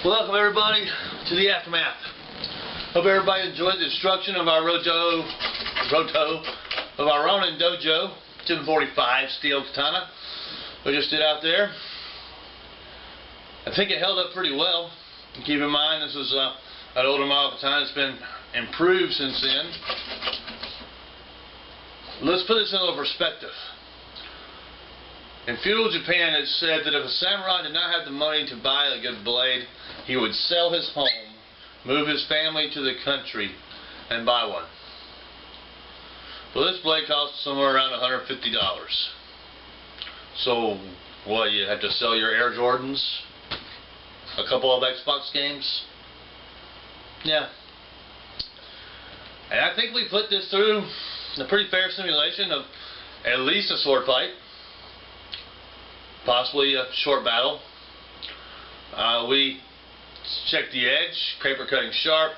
Welcome everybody to the aftermath. Hope everybody enjoyed the instruction of our Ronin dojo 1045 steel katana we just did out there. I think it held up pretty well. Keep in mind this is an older model katana that's been improved since then. Let's put this in a little perspective. In feudal Japan, it's said that if a samurai did not have the money to buy a good blade, he would sell his home, move his family to the country, and buy one. Well, this blade costs somewhere around $150. So, what, you have to sell your Air Jordans? A couple of Xbox games? Yeah. And I think we put this through a pretty fair simulation of at least a sword fight. Possibly a short battle. We checked the edge, paper cutting sharp.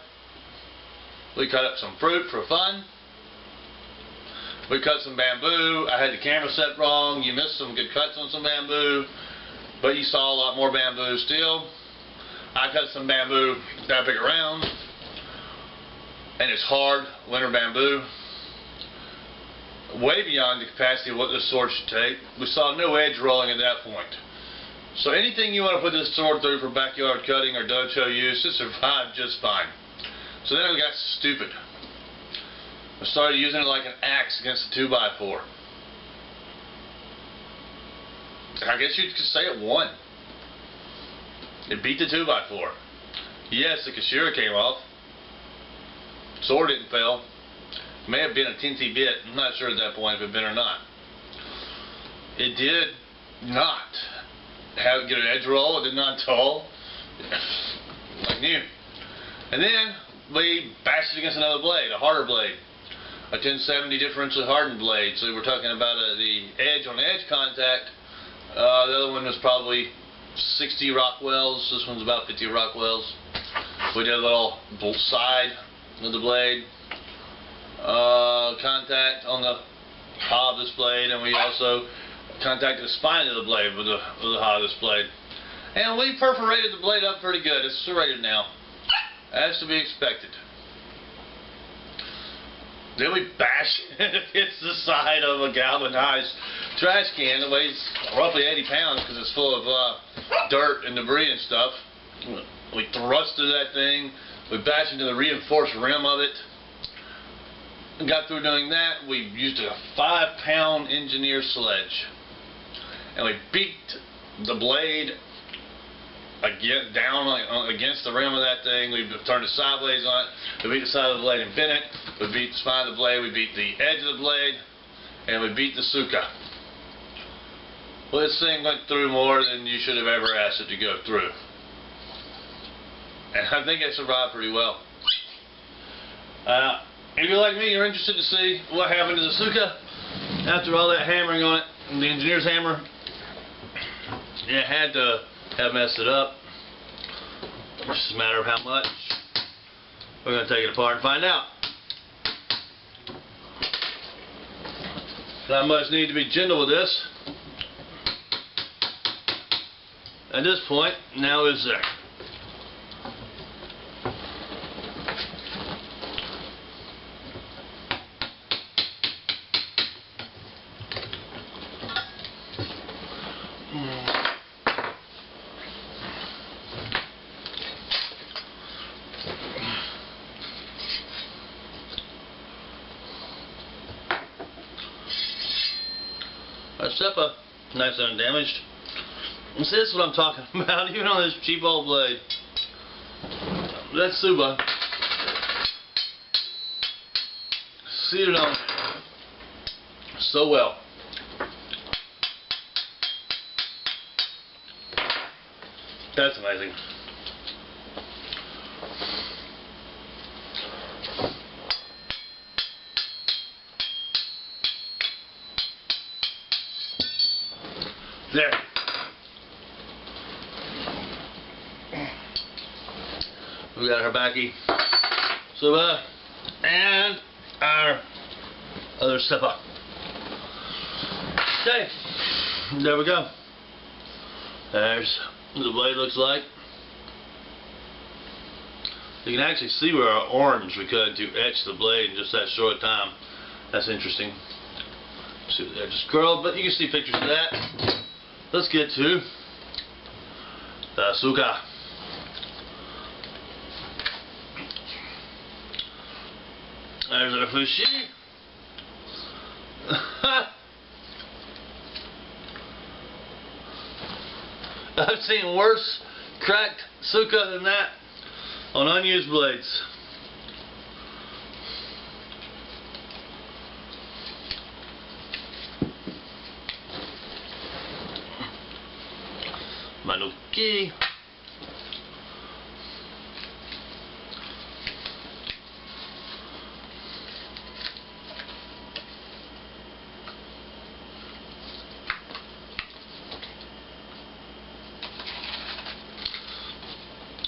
We cut up some fruit for fun. We cut some bamboo. I had the camera set wrong. You missed some good cuts on some bamboo, but you saw a lot more bamboo still. I cut some bamboo that big around, and it's hard, winter bamboo. Way beyond the capacity of what this sword should take. We saw no edge rolling at that point. So anything you want to put this sword through for backyard cutting or dojo use, it survived just fine. So then we got stupid. I started using it like an axe against a 2x4. I guess you could say it won. It beat the 2x4. Yes, the Kashira came off. Sword didn't fail. May have been a teensy bit. I'm not sure at that point if it had been or not. It did not get an edge roll. It did not dull. Like new. And then we bashed it against another blade, a harder blade, a 1070 differentially hardened blade. So we're talking about the edge on edge contact. The other one was probably 60 Rockwells. This one's about 50 Rockwells. We did a little side of the blade. Contact on the haw of this blade, and we also contacted the spine of the blade with the haw of this blade. And we perforated the blade up pretty good. It's serrated now, as to be expected. Then we bashed it against the side of a galvanized trash can that weighs roughly 80 pounds because it's full of dirt and debris and stuff. We thrust through that thing. We bashed into the reinforced rim of it. Got through doing that, we used a 5-pound engineer sledge, and we beat the blade down against the rim of that thing. We turned it sideways on it. We beat the side of the blade and bent it. We beat the spine of the blade. We beat the edge of the blade, and we beat the suka. Well, this thing went through more than you should have ever asked it to go through, and I think it survived pretty well. If you're like me, you're interested to see what happened to the suka after all that hammering on it, and the engineer's hammer. It had to have messed it up. It's just a matter of how much. We're going to take it apart and find out. Not much need to be gentle with this. At this point, now is there. Seppa, nice and undamaged. And see, this is what I'm talking about, even on this cheap old blade. That Suba seated on so well. That's amazing. There. We got our backy Suba and our other Seppa. Okay, there we go. There's what the blade looks like. You can actually see where our orange we cut to etch the blade in just that short time. That's interesting. See what the edge is curled, but you can see pictures of that. Let's get to the suka. There's our fushi. I've seen worse cracked suka than that on unused blades. Manuki.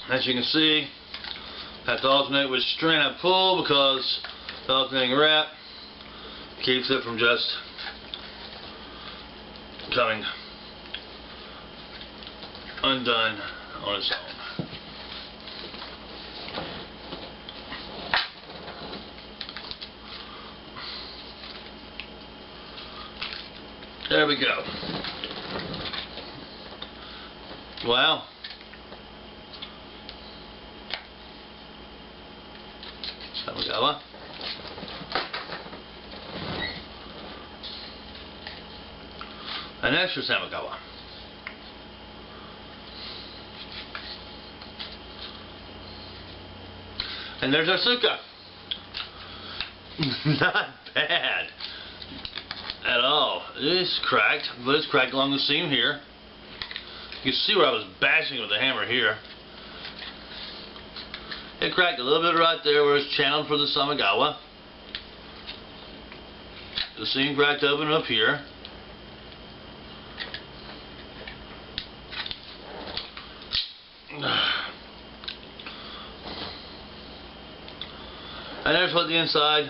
As you can see, I have to alternate which string I pull because the alternating wrap keeps it from just coming undone on its own. There we go. Wow. Samagawa. An extra Samagawa. And there's our suka. Not bad at all. It's cracked, but it's cracked along the seam here. You can see where I was bashing with the hammer here. It cracked a little bit right there where it's channeled for the Samagawa. The seam cracked open up here. And there's what the inside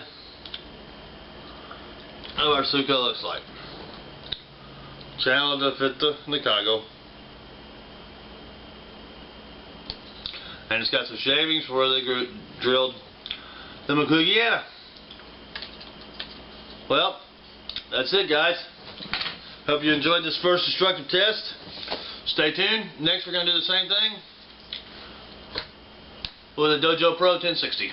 of our suka looks like. Channeled to fit the Nikago. And it's got some shavings where they drilled the Makugiana. Well, that's it, guys. Hope you enjoyed this first destructive test. Stay tuned. Next we're going to do the same thing with a Dojo Pro 1060.